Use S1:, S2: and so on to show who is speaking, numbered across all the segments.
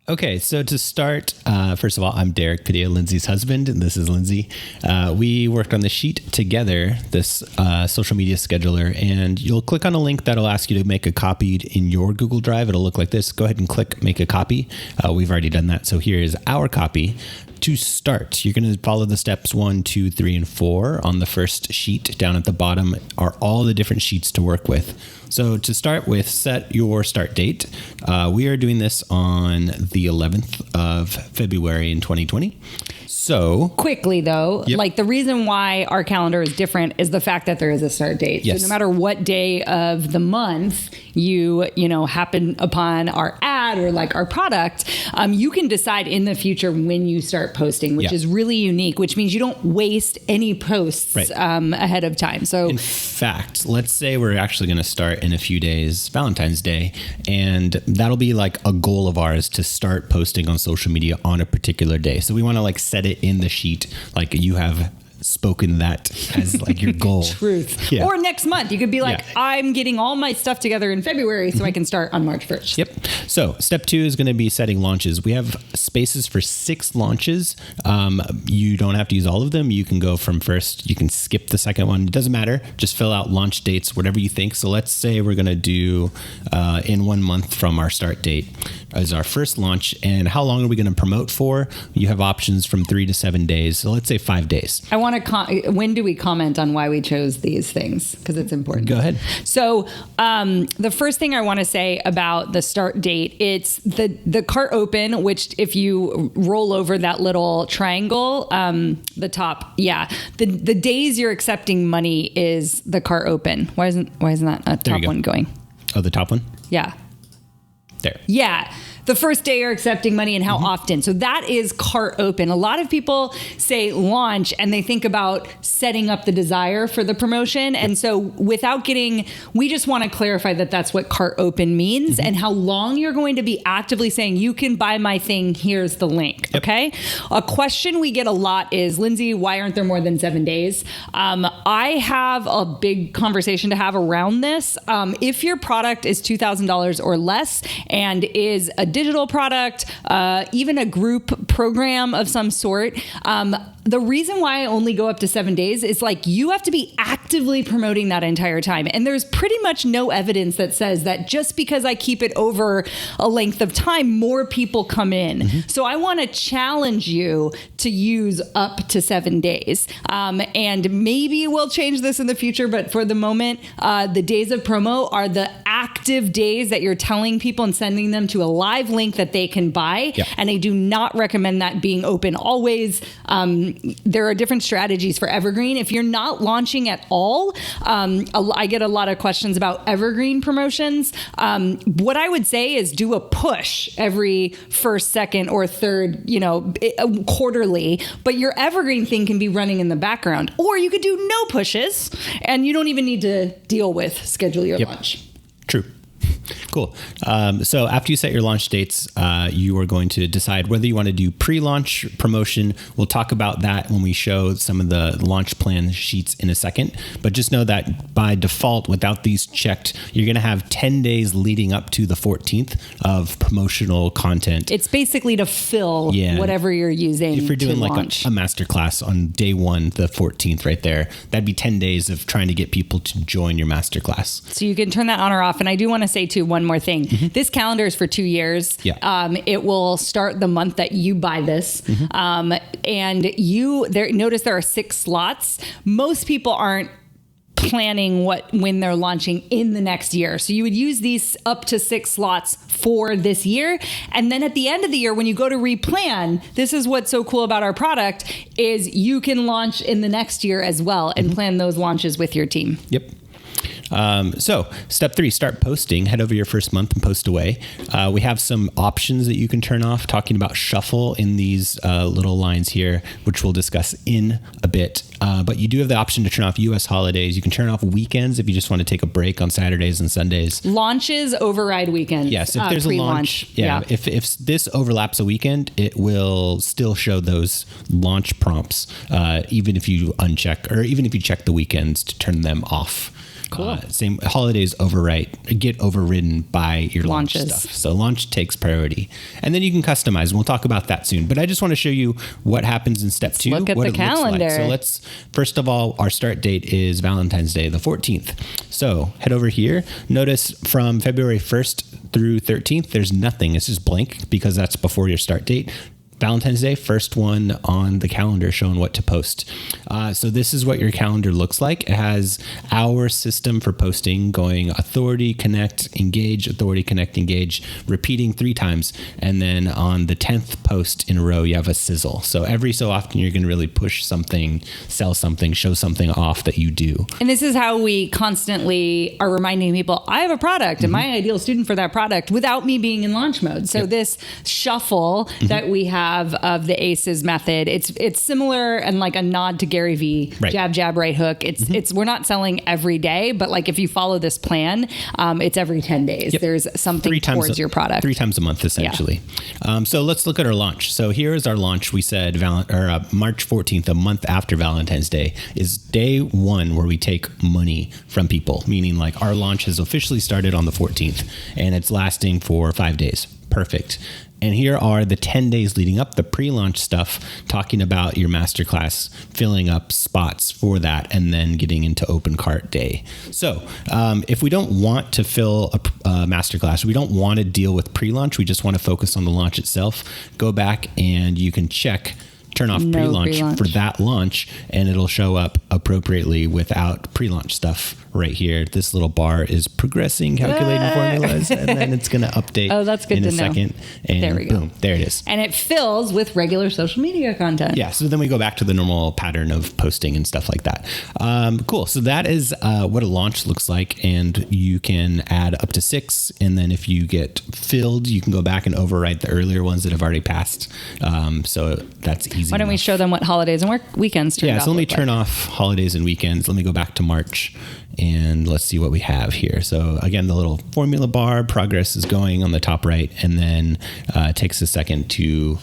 S1: Okay, so to start, first of all, I'm Derek Padilla, Lindsay's husband, and this is Lindsay. We worked on the sheet together, this social media scheduler, and you'll click on a link that'll ask you to make a copy in your Google Drive. It'll look like this. Go ahead and click Make a Copy. We've already done that, so here is our copy. To start, you're going to follow the steps 1, 2, 3, and 4 on the first sheet. Down at the bottom are all the different sheets to work with. So to start with, set your start date. We are doing this on the 11th of February in 2020. So
S2: quickly though, like the reason why our calendar is different is the fact that there is a start date.
S1: Yes.
S2: So no matter what day of the month you happen upon our ad or like our product, you can decide in the future when you start posting, which is really unique, which means you don't waste any posts ahead of time. So
S1: in fact, let's say we're actually going to start in a few days, Valentine's Day, and that'll be like a goal of ours to start posting on social media on a particular day. So we want to like set it in the sheet, like you have spoken that as like your goal.
S2: Truth.
S1: Yeah.
S2: Or next month, you could be like, I'm getting all my stuff together in February so I can start on March 1st.
S1: Yep. So step 2 is going to be setting launches. We have spaces for 6 launches. You don't have to use all of them. You can go from first. You can skip the second one. It doesn't matter. Just fill out launch dates, whatever you think. So let's say we're going to do in 1 month from our start date as our first launch. And how long are we going to promote for? You have options from 3 to 7 days. So let's say 5 days.
S2: I want to when do we comment on why we chose these things? Because it's important.
S1: Go ahead.
S2: So the first thing I want to say about the start date, it's the cart open, which if you roll over that little triangle, the top, the days you're accepting money is the cart open. Why isn't that a top one going?
S1: Oh, the top one?
S2: Yeah.
S1: There.
S2: Yeah. The first day you're accepting money and how often. So that is cart open. A lot of people say launch and they think about setting up the desire for the promotion. And so we just want to clarify that that's what cart open means and how long you're going to be actively saying, you can buy my thing. Here's the link. Yep. Okay. A question we get a lot is, Lindsay, why aren't there more than 7 days? I have a big conversation to have around this. If your product is $2,000 or less and is a digital product, even a group program of some sort. The reason why I only go up to 7 days is like you have to be actively promoting that entire time. And there's pretty much no evidence that says that just because I keep it over a length of time, more people come in. So I want to challenge you to use up to 7 days. And maybe we'll change this in the future, but for the moment, the days of promo are the active days that you're telling people and sending them to a live link that they can buy. Yep. And I do not recommend that being open always. There are different strategies for evergreen. If you're not launching at all, I get a lot of questions about evergreen promotions. What I would say is do a push every first, second, or third, quarterly, but your evergreen thing can be running in the background. Or you could do no pushes and you don't even need to deal with schedule your launch.
S1: True. Cool. So after you set your launch dates, you are going to decide whether you want to do pre-launch promotion. We'll talk about that when we show some of the launch plan sheets in a second. But just know that by default, without these checked, you're going to have 10 days leading up to the 14th of promotional content.
S2: It's basically to fill whatever you're using.
S1: If you're doing like a masterclass on day 1, the 14th right there, that'd be 10 days of trying to get people to join your masterclass.
S2: So you can turn that on or off. And I do want to say too, one more thing. This calendar is for 2 years. It will start the month that you buy this. And notice there are 6 slots. Most people aren't planning when they're launching in the next year. So you would use these up to 6 slots for this year. And then at the end of the year, when you go to replan, this is what's so cool about our product is you can launch in the next year as well and plan those launches with your team.
S1: Yep. So step 3, start posting. Head over your first month and post away. We have some options that you can turn off, talking about shuffle in these little lines here, which we'll discuss in a bit. But you do have the option to turn off U.S. holidays. You can turn off weekends if you just want to take a break on Saturdays and Sundays.
S2: Launches override weekends.
S1: Yes, if there's a launch. If this overlaps a weekend, it will still show those launch prompts, even if you uncheck or even if you check the weekends to turn them off.
S2: Cool.
S1: Same holidays get overridden by your launch
S2: Launches.
S1: stuff. So launch takes priority. And then you can customize. We'll talk about that soon. But I just want to show you what happens in step 2.
S2: look at
S1: what
S2: the
S1: it looks
S2: calendar.
S1: like. So first of all, our start date is Valentine's Day, the 14th. So head over here. Notice from February 1st through 13th, there's nothing. It's just blank because that's before your start date. Valentine's Day, first one on the calendar showing what to post. So this is what your calendar looks like. It has our system for posting going authority, connect, engage, authority, connect, engage, repeating 3 times. And then on the 10th post in a row, you have a sizzle. So every so often you're going to really push something, sell something, show something off that you do.
S2: And this is how we constantly are reminding people, I have a product and my ideal student for that product without me being in launch mode. So this shuffle that we have of the ACEs method, it's similar and like a nod to Gary Vee,
S1: right.
S2: Jab, jab, right hook. It's we're not selling every day, but like if you follow this plan, it's every 10 days. Yep. There's something towards your product.
S1: 3 times a month, essentially. Yeah. So let's look at our launch. So here is our launch. We said March 14th, a month after Valentine's Day, is day 1 where we take money from people, meaning like our launch has officially started on the 14th and it's lasting for 5 days. Perfect. And here are the 10 days leading up, the pre-launch stuff, talking about your masterclass, filling up spots for that, and then getting into open cart day. So if we don't want to fill a masterclass, we don't want to deal with pre-launch, we just want to focus on the launch itself, go back and you can turn off pre-launch for that launch, and it'll show up appropriately without pre-launch stuff right here. This little bar is progressing, calculating formulas, and then it's going to update in a second. And
S2: there we
S1: boom,
S2: go.
S1: There it is.
S2: And it fills with regular social media content.
S1: Yeah, so then we go back to the normal pattern of posting and stuff like that. Cool. So that is what a launch looks like, and you can add up to 6, and then if you get filled, you can go back and overwrite the earlier ones that have already passed. So that's easy.
S2: Why don't we show them what holidays and weekends turn off?
S1: Yeah, so let me turn off holidays and weekends. Let me go back to March and let's see what we have here. So again, the little formula bar progress is going on the top right, and then it takes a second to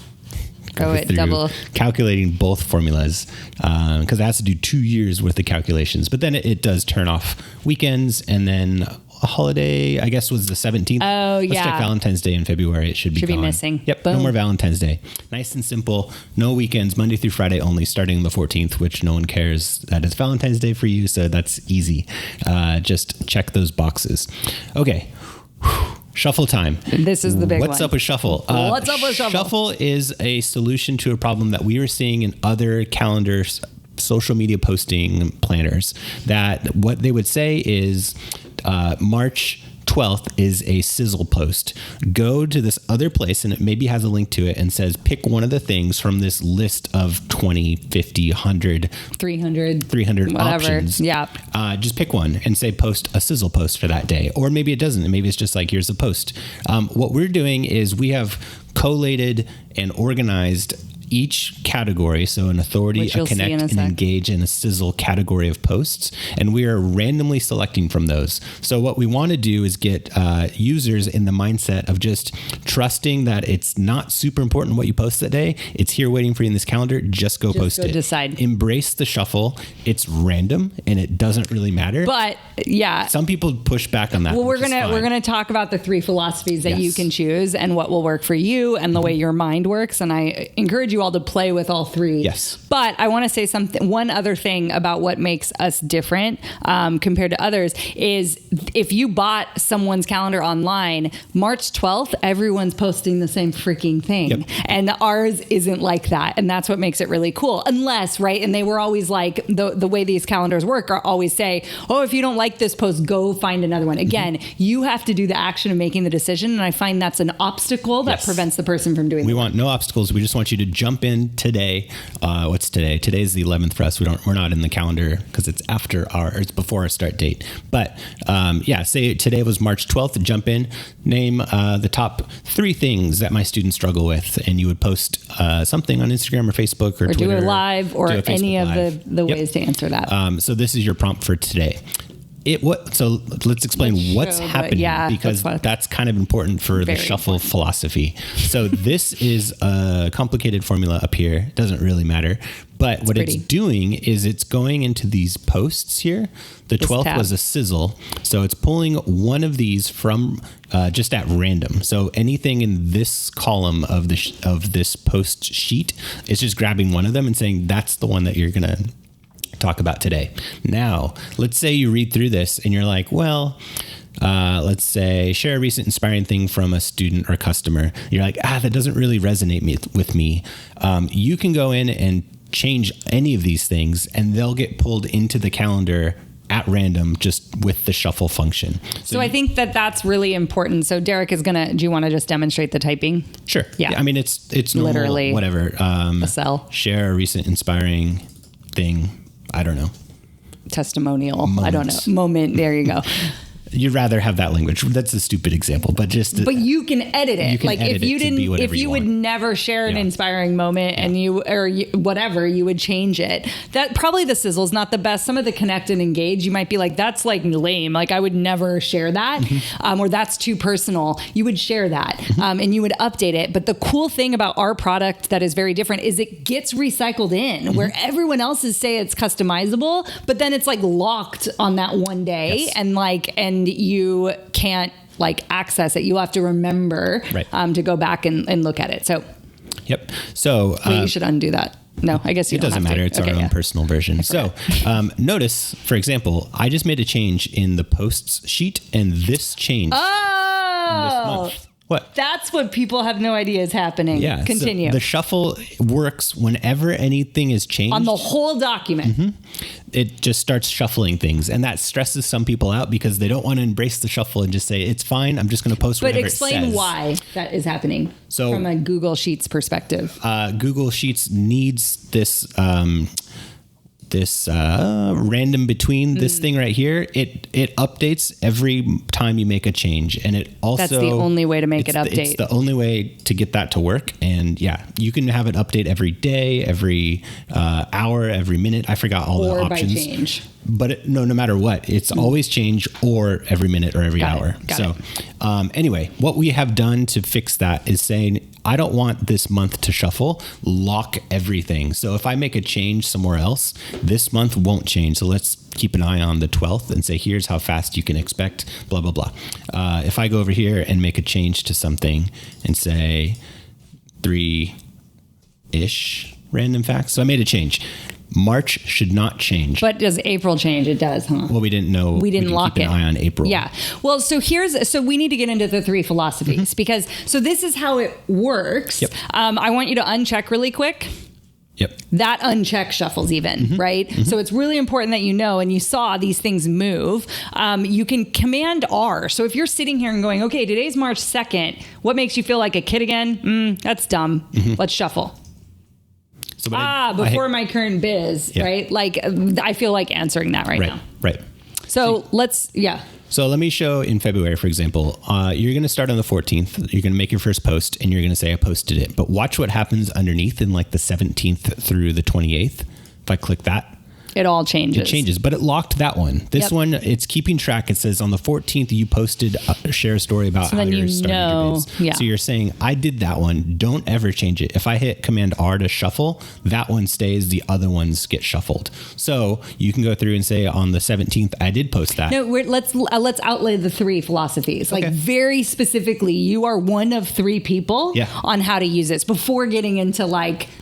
S1: go through calculating both formulas because it has to do 2 years worth of calculations. But then it does turn off weekends, and then a holiday, I guess, was the 17th.
S2: Oh,
S1: Let's check Valentine's Day in February. It should be gone.
S2: Missing.
S1: Yep.
S2: Boom.
S1: No more Valentine's Day. Nice and simple. No weekends, Monday through Friday only, starting the 14th, which no one cares that it's Valentine's Day for you. So that's easy. Just check those boxes. Okay. Shuffle time.
S2: This is the big one.
S1: What's up with Shuffle?
S2: What's up with Shuffle?
S1: Shuffle is a solution to a problem that we were seeing in other calendars, social media posting planners, that what they would say is March 12th is a sizzle post. Go to this other place, and it maybe has a link to it, and says pick one of the things from this list of 20, 50, 100, 300 whatever options.
S2: Yeah.
S1: Just pick one and say post a sizzle post for that day. Or maybe it doesn't. Maybe it's just like, here's a post. What we're doing is we have collated and organized each category, so an authority, a connect, an engage, and a sizzle category of posts, and we are randomly selecting from those. So what we want to do is get users in the mindset of just trusting that it's not super important what you post that day. It's here waiting for you in this calendar. Just go post it.
S2: Decide.
S1: Embrace the shuffle. It's random and it doesn't really matter.
S2: But yeah,
S1: some people push back on that.
S2: Well, we're gonna talk about the 3 philosophies that you can choose and what will work for you and the way your mind works. And I encourage you all to play with all 3.
S1: Yes.
S2: But I want to say one other thing about what makes us different compared to others is if you bought someone's calendar online, March 12th, everyone's posting the same freaking thing.
S1: Yep.
S2: And ours isn't like that. And that's what makes it really cool. Unless, right, and they were always like, the way these calendars work are always say, oh, if you don't like this post, go find another one. Again, you have to do the action of making the decision. And I find that's an obstacle that prevents the person from doing it.
S1: We want no obstacles. We just want you to jump in today. What's today? Today's the 11th for us. We're not in the calendar because it's it's before our start date. But say today was March 12th. Jump in, name the top 3 things that my students struggle with, and you would post something on Instagram or Facebook or Twitter.
S2: Do a live or any of the ways to answer that.
S1: So this is your prompt for today. So let's explain what's happening, because that's kind of important for the shuffle philosophy. So this is a complicated formula up here. It doesn't really matter. But what it's doing is it's going into these posts here. The 12th was a sizzle. So it's pulling one of these from just at random. So anything in this column of this post sheet, it's just grabbing one of them and saying that's the one that you're going to talk about today. Now, let's say you read through this and you're like, well, let's say share a recent inspiring thing from a student or customer. You're like, that doesn't really resonate with me. You can go in and change any of these things and they'll get pulled into the calendar at random just with the shuffle function.
S2: So I think that's really important. So Derek is do you want to just demonstrate the typing?
S1: Sure. Yeah. I mean, it's normal,
S2: literally
S1: whatever.
S2: A cell.
S1: Share a recent inspiring thing. I don't know.
S2: Testimonial. I don't know. Moment. There you go.
S1: You'd rather have that language. That's a stupid example, but
S2: you can edit it.
S1: You can edit
S2: if you would never share an inspiring moment and whatever, you would change it. That probably the sizzle is not the best. Some of the connect and engage, you might be like, that's like lame. Like I would never share that, or that's too personal. You would share that, and you would update it. But the cool thing about our product that is very different is it gets recycled in where everyone else's say it's customizable, but then it's like locked on that one day and you can't like access it. You'll have to remember to go back and look at it. So,
S1: So
S2: you should undo that. No, I guess
S1: it doesn't matter. It's our own personal version. So notice, for example, I just made a change in the posts sheet, and this changed. In this month. What?
S2: That's what people have no idea is happening.
S1: Yeah.
S2: Continue.
S1: So the shuffle works whenever anything is changed.
S2: On the whole document.
S1: It just starts shuffling things. And that stresses some people out because they don't want to embrace the shuffle and just say, it's fine, I'm just going to post whatever it says.
S2: But explain why that is happening from a Google Sheets perspective.
S1: Google Sheets needs this random between this thing right here. It updates every time you make a change, and it also
S2: that's the only way to make it update.
S1: It's the only way to get that to work. And you can have it update every day, every hour, every minute. I forgot all the options.
S2: Or by change.
S1: But no matter what, it's always change or every minute or every hour.
S2: Got it.
S1: Anyway, what we have done to fix that is saying, I don't want this month to shuffle, lock everything. So if I make a change somewhere else, this month won't change. So let's keep an eye on the 12th and say, here's how fast you can expect, blah, blah, blah. If I go over here and make a change to something and say 3-ish random facts. So I made a change. March should not change.
S2: But does April change? It does, huh?
S1: Well, we didn't know.
S2: We didn't lock
S1: keep an eye on April.
S2: Yeah. Well, so we need to get into the 3 philosophies because this is how it works.
S1: Yep.
S2: I want you to uncheck really quick.
S1: Yep.
S2: That uncheck shuffles even, right? So it's really important that you know, and you saw these things move. You can Command R. So if you're sitting here and going, okay, today's March 2nd, what makes you feel like a kid again? That's dumb. Let's shuffle.
S1: So
S2: before my current biz, right? Like I feel like answering that right now.
S1: Right.
S2: So
S1: So let me show in February, for example, you're going to start on the 14th. You're going to make your first post and you're going to say, I posted it. But watch what happens underneath in like the 17th through the 28th. If I click that.
S2: It all changes.
S1: It changes, but it locked that one. This one, it's keeping track. It says on the 14th, you posted share a story about how you're starting your biz.
S2: Yeah.
S1: So you're saying, I did that one. Don't ever change it. If I hit Command R to shuffle, that one stays. The other ones get shuffled. So you can go through and say on the 17th, I did post that.
S2: No, let's outlay the 3 philosophies. Like very specifically, you are one of 3 people on how to use this before getting into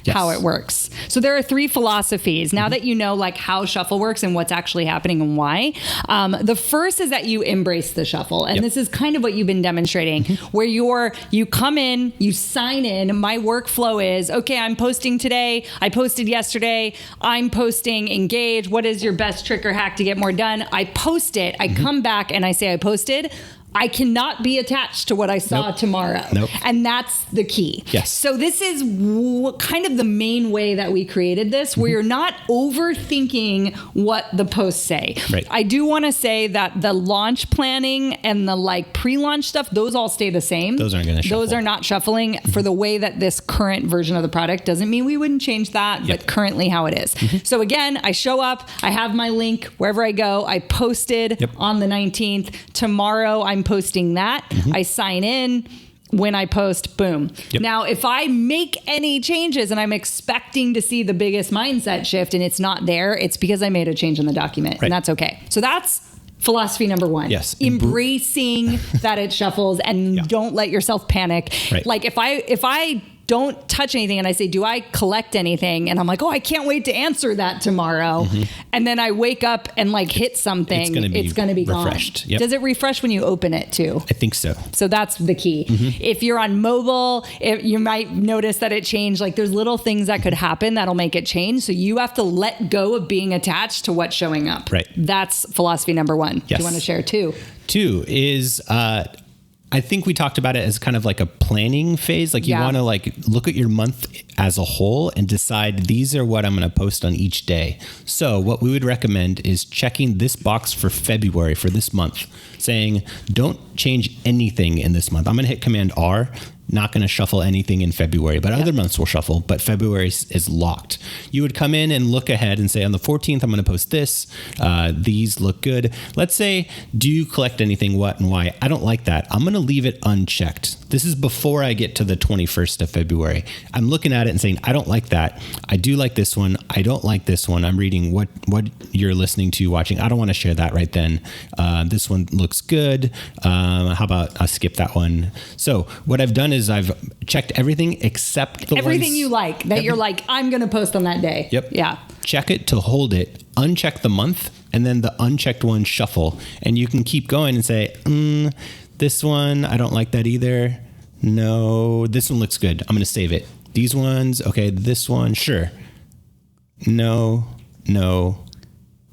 S2: how it works. So there are 3 philosophies. Now that you know how shuffle works and what's actually happening and why. The first is that you embrace the shuffle. And this is kind of what you've been demonstrating where you come in, you sign in. My workflow is, okay, I'm posting today. I posted yesterday. I'm posting engage. What is your best trick or hack to get more done? I post it. I come back and I say I posted. I cannot be attached to what I saw tomorrow. And that's the key.
S1: Yes.
S2: So this is kind of the main way that we created this, where you're not overthinking what the posts say.
S1: Right.
S2: I do want to say that the launch planning and the like pre-launch stuff, those all stay the same.
S1: Those aren't going to shuffle.
S2: Those are not shuffling for the way that this current version of the product. Doesn't mean we wouldn't change that, but currently how it is. So again, I show up, I have my link wherever I go. I posted on the 19th. Tomorrow I'm posting that. I sign in. When I post, boom. Now, if I make any changes and I'm expecting to see the biggest mindset shift and it's not there, it's because I made a change in the document, and that's okay. So that's philosophy number one.
S1: Yes.
S2: Embracing that it shuffles and don't let yourself panic. Like if I don't touch anything and I say, do I collect anything? And I'm like, oh, I can't wait to answer that tomorrow. And then I wake up and like hit something. It's going to be
S1: refreshed.
S2: Gone. Does it refresh when you open it too?
S1: I think so.
S2: So that's the key. If you're on mobile, you might notice that it changed. Like there's little things that could happen that'll make it change. So you have to let go of being attached to what's showing up.
S1: Right.
S2: That's philosophy number one.
S1: Yes.
S2: Do you want to share two?
S1: Two is, I think we talked about it as kind of like a planning phase. Like you want to like look at your month as a whole and decide these are what I'm going to post on each day. So what we would recommend is checking this box for February for this month, saying don't change anything in this month. I'm going to hit Command R. Not going to shuffle anything in February, but other months will shuffle, but February is locked. You would come in and look ahead and say, on the 14th, I'm going to post this. These look good. Let's say, do you collect anything, what and why? I don't like that. I'm going to leave it unchecked. This is before I get to the 21st of February. I'm looking at it and saying, I don't like that. I do like this one. I don't like this one. I'm reading what you're listening to, watching. I don't want to share that right then. This one looks good. How about I skip that one? So what I've done is I've checked everything except the
S2: everything
S1: ones,
S2: you like that you're like, I'm going to post on that day. Yeah.
S1: Check it to hold it, uncheck the month, and then the unchecked one shuffle. And you can keep going and say, this one, I don't like that either. No, this one looks good. I'm going to save it. These ones, okay, this one, sure. No.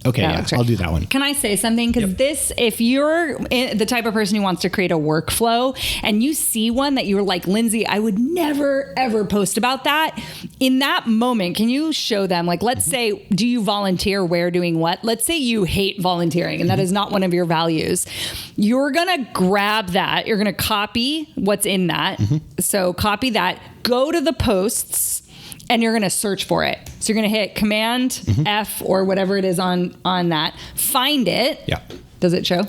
S1: Okay, I'll do that one.
S2: Can I say something? Because this, if you're the type of person who wants to create a workflow and you see one that you're like, Lindsay, I would never, ever post about that. In that moment, can you show them, like, let's say, do you volunteer where doing what? Let's say you hate volunteering and that is not one of your values. You're going to grab that. You're going to copy what's in that. So copy that, go to the posts, and you're going to search for it. So you're going to hit Command F or whatever it is on that. Find it. Yeah. Does it show?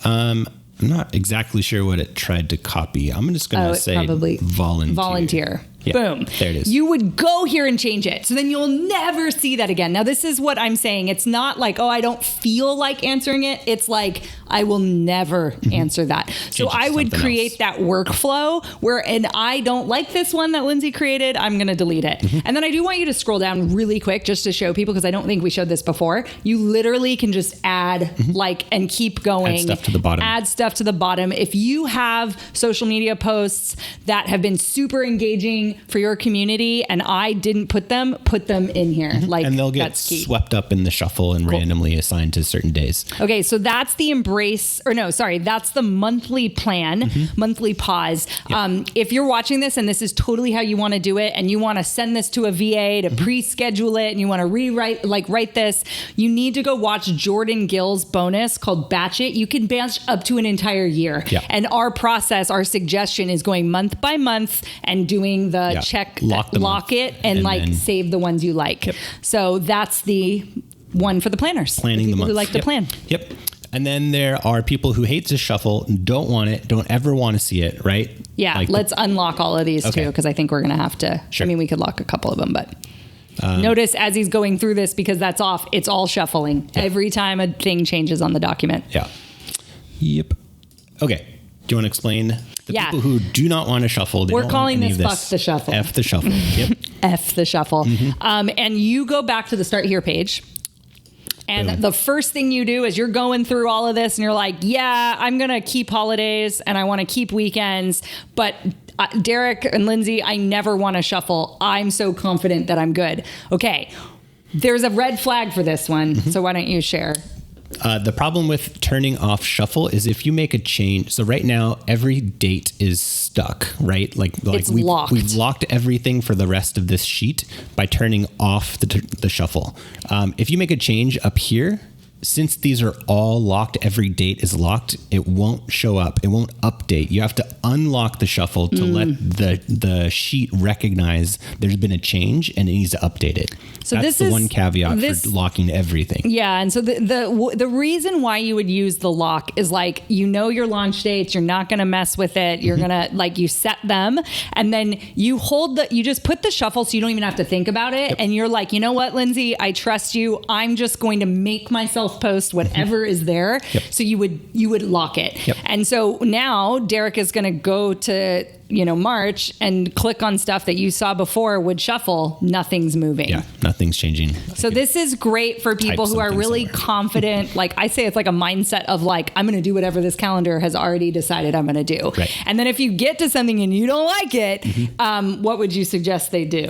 S1: I'm not exactly sure what it tried to copy. I'm just going to say probably volunteer. Yeah,
S2: boom.
S1: There it is.
S2: You would go here and change it. So then you'll never see that again. Now, this is what I'm saying. It's not like, oh, I don't feel like answering it. It's like, I will never answer that. So I would create that workflow where, and I don't like this one that Lindsay created, I'm going to delete it. And then I do want you to scroll down really quick just to show people, because I don't think we showed this before. You literally can just add and keep going.
S1: Add stuff to the bottom.
S2: Add stuff to the bottom. If you have social media posts that have been super engaging for your community and I didn't put them in here. Like,
S1: and they'll get swept up in the shuffle and randomly assigned to certain days.
S2: Okay, so that's the that's the monthly plan, monthly pause. Yep. If you're watching this and this is totally how you want to do it and you want to send this to a VA to pre-schedule it and you want to write this, you need to go watch Jordan Gill's bonus called Batch It. You can batch up to an entire year. Yep. And our suggestion is going month by month and doing the check, lock it, and save the ones you like. Yep. So that's the one for the planners.
S1: Planning the month.
S2: Who like to plan.
S1: Yep. And then there are people who hate to shuffle, don't want it, don't ever want to see it, right?
S2: Yeah, like let's unlock all of these too, because I think we're going to have to. Sure. I mean, we could lock a couple of them, but notice as he's going through this, because that's off, it's all shuffling. Yeah. Every time a thing changes on the document.
S1: Yeah. Yep. Okay. Do you want to explain the people who do not want to shuffle?
S2: We're calling this fuck the shuffle.
S1: F the shuffle. Yep.
S2: F the shuffle. And you go back to the Start Here page. And the first thing you do is you're going through all of this and you're like, yeah, I'm going to keep holidays and I want to keep weekends. But Derek and Lindsay, I never want to shuffle. I'm so confident that I'm good. Okay. There's a red flag for this one. So why don't you share?
S1: The problem with turning off shuffle is if you make a change. So right now, every date is stuck, right? Like
S2: it's locked.
S1: We've locked everything for the rest of this sheet by turning off the shuffle. If you make a change up here, since these are all locked, every date is locked, it won't show up. It won't update. You have to unlock the shuffle to let the sheet recognize there's been a change and it needs to update it. So that's the one caveat for locking everything.
S2: Yeah. And so the reason why you would use the lock is like, your launch dates, you're not going to mess with it. You're going to you set them and then you just put the shuffle so you don't even have to think about it. Yep. And you're like, you know what, Lindsay, I trust you. I'm just going to make myself post whatever is there. Yep. So you would lock it. Yep. And so now Derek is going to go to March and click on stuff that you saw before would shuffle. Nothing's moving.
S1: Yeah, nothing's changing.
S2: So this is great for people who are really confident. Like I say, it's like a mindset of like, I'm going to do whatever this calendar has already decided I'm going to do. Right. And then if you get to something and you don't like it, what would you suggest they do?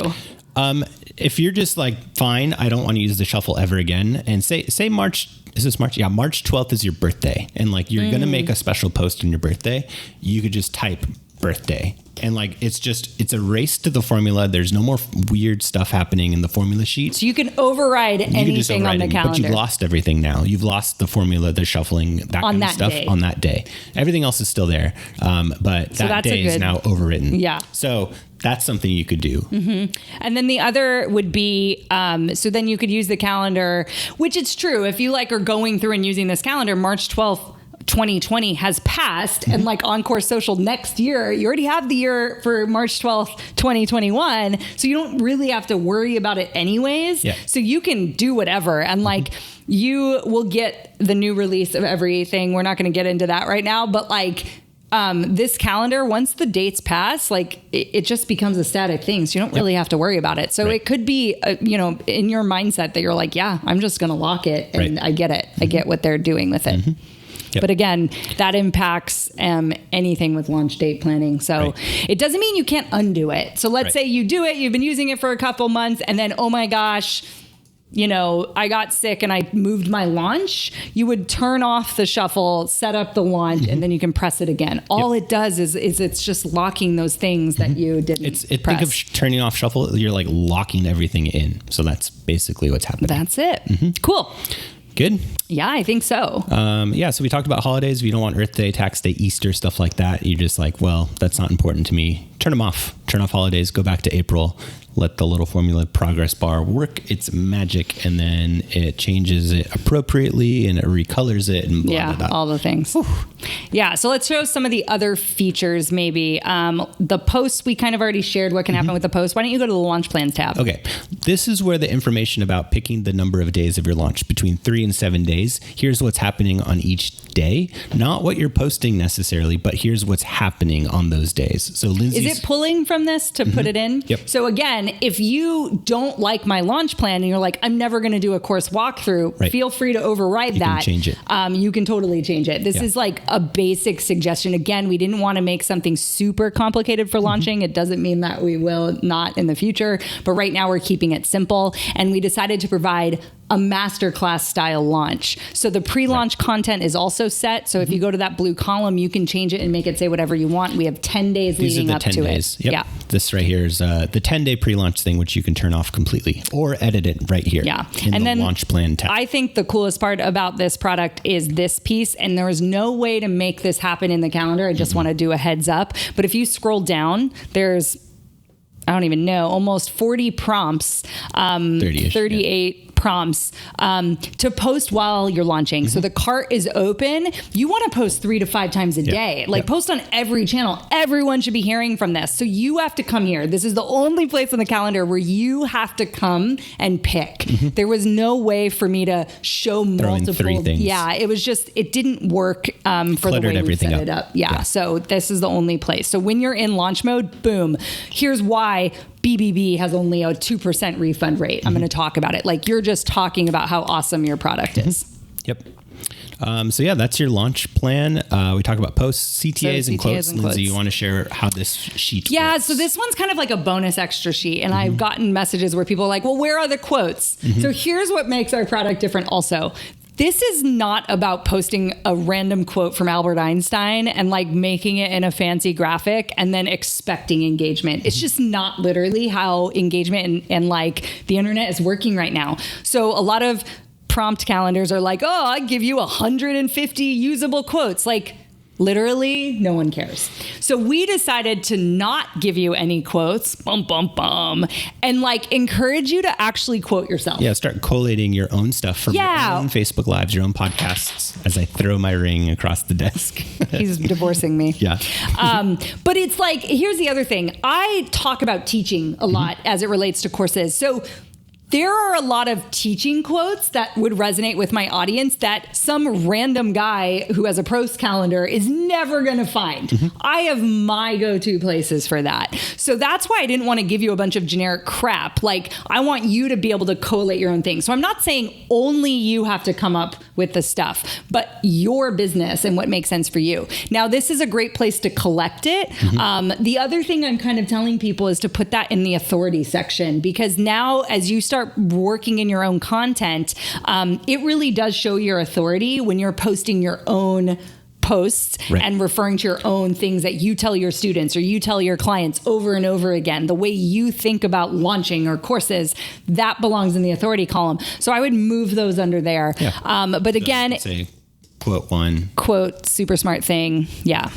S1: If you're just like, fine, I don't want to use the shuffle ever again, and say March, is this March? Yeah, March 12th is your birthday, and like you're going to make a special post on your birthday, you could just type birthday. And like, it's a race to the formula. There's no more weird stuff happening in the formula sheet.
S2: So you can override anything on the calendar.
S1: But you've lost everything now. You've lost the formula, the shuffling, that kind of stuff on that day. Everything else is still there. But that day is now overwritten.
S2: Yeah.
S1: So that's something you could do.
S2: Mm-hmm. And then the other would be, so then you could use the calendar, which it's true. If you are going through and using this calendar, March 12th, 2020 has passed and like Encore Social next year, you already have the year for March 12th, 2021. So you don't really have to worry about it anyways. Yeah. So you can do whatever. And like, you will get the new release of everything. We're not going to get into that right now, but like, this calendar, once the dates pass, like it just becomes a static thing. So you don't really have to worry about it. So it could be, in your mindset that you're like, yeah, I'm just going to lock it. And I get it. I get what they're doing with it. Yep. But again, that impacts anything with launch date planning. So it doesn't mean you can't undo it. So let's say you do it, you've been using it for a couple months, and then, oh my gosh, I got sick and I moved my launch. You would turn off the shuffle, set up the launch, and then you can press it again. All it does is it's just locking those things that you didn't press.
S1: Think of turning off shuffle, you're like locking everything in. So that's basically what's happening.
S2: That's it. Cool.
S1: Good?
S2: Yeah, I think so.
S1: So we talked about holidays. If you don't want Earth Day, Tax Day, Easter, stuff like that, you're just like, well, that's not important to me. Turn them off. Turn off holidays. Go back to April. Let the little formula progress bar work its magic, and then it changes it appropriately and it recolors it and blah, blah, blah.
S2: All the things. Whew. Yeah, so let's show some of the other features maybe. The posts, we kind of already shared what can happen with the post. Why don't you go to the launch plans tab?
S1: Okay. This is where the information about picking the number of days of your launch, between 3 and 7 days. Here's what's happening on each day. Not what you're posting necessarily, but here's what's happening on those days. So Lindsay's...
S2: Is it pulling from this to put it in?
S1: Yep.
S2: So again, if you don't like my launch plan and you're like, I'm never going to do a course walkthrough, feel free to override that.
S1: You can change it.
S2: You can totally change it. This is like a basic suggestion. Again, we didn't want to make something super complicated for launching. It doesn't mean that we will not in the future, but right now we're keeping it simple. And we decided to provide a masterclass style launch. So the pre-launch content is also set. So if you go to that blue column, you can change it and make it say whatever you want. We have 10 days leading up to it. These are the 10 days. Yep. Yeah.
S1: This right here is the 10-day pre-launch thing, which you can turn off completely or edit it right here.
S2: Yeah.
S1: In the launch plan tab.
S2: I think the coolest part about this product is this piece, and there is no way to make this happen in the calendar. I just want to do a heads up. But if you scroll down, there's, I don't even know, almost 40 prompts, 38 prompts to post while you're launching. So the cart is open. You want to post 3 to 5 times a day. Like post on every channel. Everyone should be hearing from this. So you have to come here. This is the only place on the calendar where you have to come and pick. There was no way for me to show multiple.
S1: 3 things.
S2: Yeah, it was just, it didn't work for the way we set it up. Yeah, so this is the only place. So when you're in launch mode, boom, here's why BBB has only a 2% refund rate. I'm going to talk about it. Like you're just talking about how awesome your product is.
S1: Yep. So yeah, that's your launch plan. We talked about posts, CTAs, and quotes. Lindsay, you want to share how this sheet works?
S2: So this one's kind of like a bonus extra sheet. And I've gotten messages where people are like, well, where are the quotes? So here's what makes our product different also. This is not about posting a random quote from Albert Einstein and like making it in a fancy graphic and then expecting engagement. It's just not literally how engagement and like the internet is working right now. So a lot of prompt calendars are like, oh, I give you 150 usable quotes. Like, literally, no one cares. So we decided to not give you any quotes, and like encourage you to actually quote yourself.
S1: Yeah, start collating your own stuff from your own Facebook Lives, your own podcasts, as I throw my ring across the desk.
S2: He's divorcing me.
S1: Yeah.
S2: But it's like, here's the other thing. I talk about teaching a lot as it relates to courses. So there are a lot of teaching quotes that would resonate with my audience that some random guy who has a post calendar is never going to find. I have my go-to places for that. So that's why I didn't want to give you a bunch of generic crap. Like, I want you to be able to collate your own thing. So I'm not saying only you have to come up with the stuff, but your business and what makes sense for you. Now, this is a great place to collect it. The other thing I'm kind of telling people is to put that in the authority section, because now as you start working in your own content, it really does show your authority when you're posting your own posts and referring to your own things that you tell your students or you tell your clients over and over again. The way you think about launching or courses, that belongs in the authority column. So I would move those under there. Yeah. But again,
S1: say quote one.
S2: Quote, super smart thing. Yeah.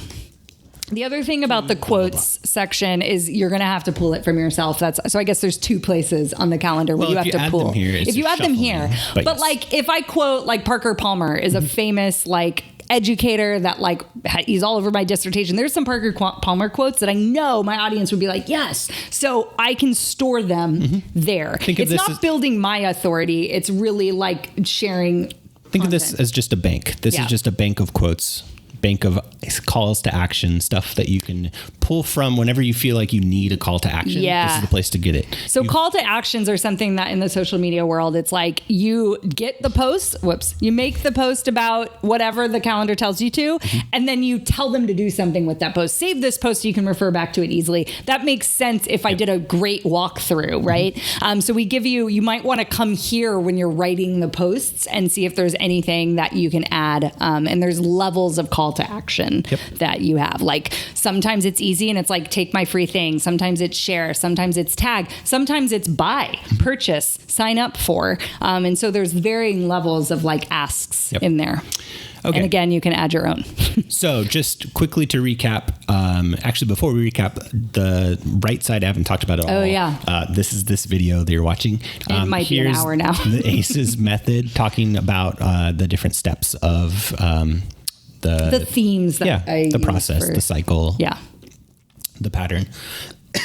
S2: The other thing about the quotes section is you're going to have to pull it from yourself. So I guess there's two places on the calendar where you have to pull.
S1: If
S2: you add them here. But
S1: yes.
S2: like if I quote like Parker Palmer is a famous like educator that like he's all over my dissertation. There's some Parker Palmer quotes that I know my audience would be like, yes. So I can store them there. It's not building my authority. It's really like sharing.
S1: Think of this as just a bank. This is just a bank of quotes. Bank of calls to action, stuff that you can pull from whenever you feel like you need a call to action. This is the place to get it.
S2: So call to actions are something that in the social media world, it's like you get the post, you make the post about whatever the calendar tells you to, and then you tell them to do something with that post. Save this post so you can refer back to it easily. That makes sense if I did a great walkthrough, right? So we give you might want to come here when you're writing the posts and see if there's anything that you can add. And there's levels of call to action that you have. Like sometimes it's easy and it's like, take my free thing. Sometimes it's share. Sometimes it's tag. Sometimes it's buy, purchase, sign up for. And so there's varying levels of like asks in there. Okay. And again, you can add your own.
S1: So just quickly to recap, actually, before we recap, the right side I haven't talked about at all.
S2: Oh, yeah.
S1: This is this video that you're watching.
S2: It might be an hour now.
S1: The ACEs method, talking about the different steps of the themes that I the process, the cycle, the pattern.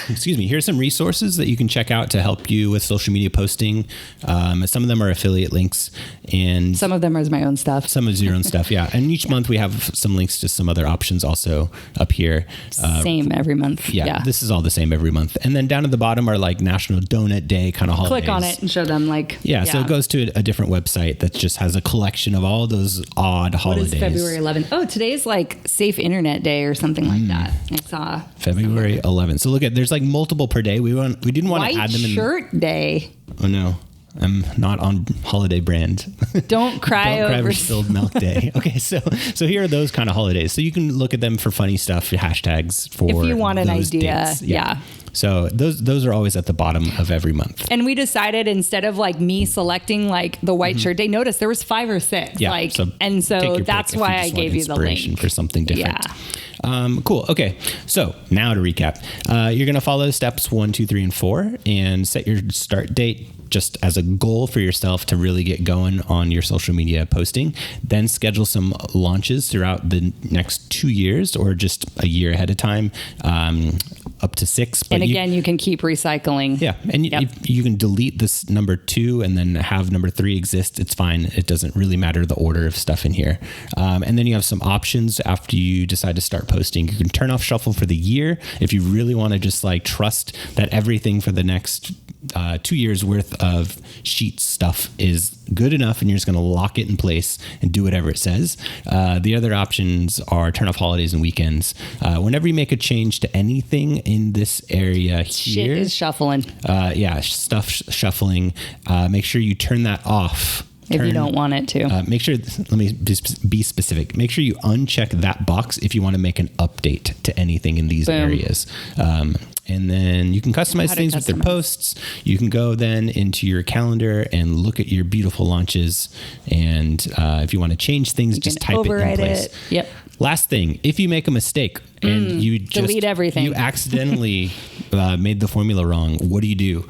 S1: Excuse me. Here's some resources that you can check out to help you with social media posting. Some of them are affiliate links, and
S2: some of them is my own stuff.
S1: Some is your own stuff, yeah. And each month we have some links to some other options also up here.
S2: Same every month.
S1: Yeah, this is all the same every month. And then down at the bottom are like National Donut Day kind of holidays.
S2: Click on it and show them like.
S1: Yeah, so it goes to a different website that just has a collection of all those odd holidays.
S2: What is February 11th? Oh, today's like Safe Internet Day or something like that. I saw.
S1: February 11th. So look at, there's like multiple per day. We didn't want to add them in.
S2: White Shirt Day.
S1: Oh no, I'm not on holiday brand.
S2: Don't cry over
S1: spilled milk day. Okay, so here are those kind of holidays. So you can look at them for funny stuff, hashtags for
S2: if you want an idea.
S1: Dates. Yeah. So those are always at the bottom of every month.
S2: And we decided instead of like me selecting like the White Shirt Day, notice there was 5 or 6.
S1: Yeah.
S2: So that's why I gave you the link
S1: for something different.
S2: Yeah.
S1: Cool. Okay. So now to recap, you're going to follow steps 1, 2, 3, and 4 and set your start date just as a goal for yourself to really get going on your social media posting. Then schedule some launches throughout the next 2 years or just a year ahead of time, up to 6.
S2: But and again, you can keep recycling.
S1: Yeah. And you can delete this number 2 and then have number 3 exist. It's fine. It doesn't really matter the order of stuff in here. And then you have some options after you decide to start posting. You can turn off shuffle for the year if you really want to just like trust that everything for the next 2 years worth of sheet stuff is good enough and you're just going to lock it in place and do whatever it says. The other options are turn off holidays and weekends. Whenever you make a change to anything in this area here,
S2: shit is shuffling.
S1: Stuff shuffling. Make sure you turn that off
S2: if you don't want it to.
S1: Make sure, let me just be specific. Make sure you uncheck that box if you want to make an update to anything in these areas. And then you can customize things with their posts. You can go then into your calendar and look at your beautiful launches. And if you want to change things, just type it in place.
S2: Yep.
S1: Last thing, if you make a mistake and you just
S2: delete everything,
S1: you accidentally made the formula wrong, what do?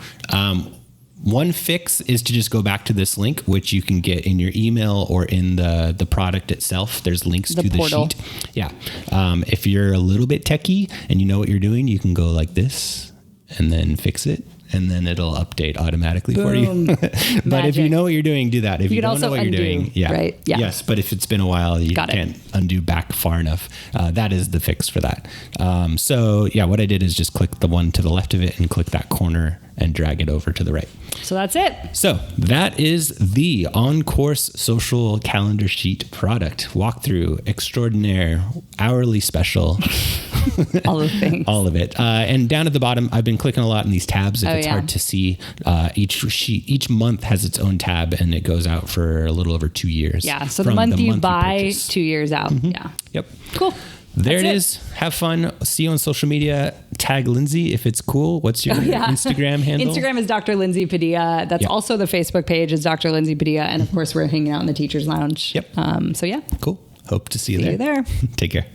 S1: One fix is to just go back to this link, which you can get in your email or in the product itself. There's links to the
S2: portal.
S1: sheet. Yeah. If you're a little bit techie and you know what you're doing, you can go like this and then fix it. And then it'll update automatically for you. But if you know what you're doing, do that. If you don't know what you're doing,
S2: right? Yeah.
S1: Yes, but if it's been a while, you can't undo back far enough. That is the fix for that. So yeah, what I did is just click the one to the left of it and click that corner and drag it over to the right.
S2: So that's it.
S1: So that is the on-course social calendar sheet product. Walkthrough, extraordinaire, hourly special.
S2: All the things.
S1: All of it. And down at the bottom, I've been clicking a lot in these tabs. If it's hard to see, each month has its own tab, and it goes out for a little over 2 years.
S2: Yeah. So the month you buy, 2 years out. Yeah.
S1: Yep.
S2: Cool.
S1: There it is. Have fun. See you on social media. Tag Lindsay if it's cool. What's your Instagram handle?
S2: Instagram is Dr. Lindsay Padilla. That's also the Facebook page is Dr. Lindsay Padilla. And of course, we're hanging out in the Teacher's Lounge.
S1: Yep.
S2: So yeah.
S1: Cool. Hope to see you
S2: there.
S1: Take care.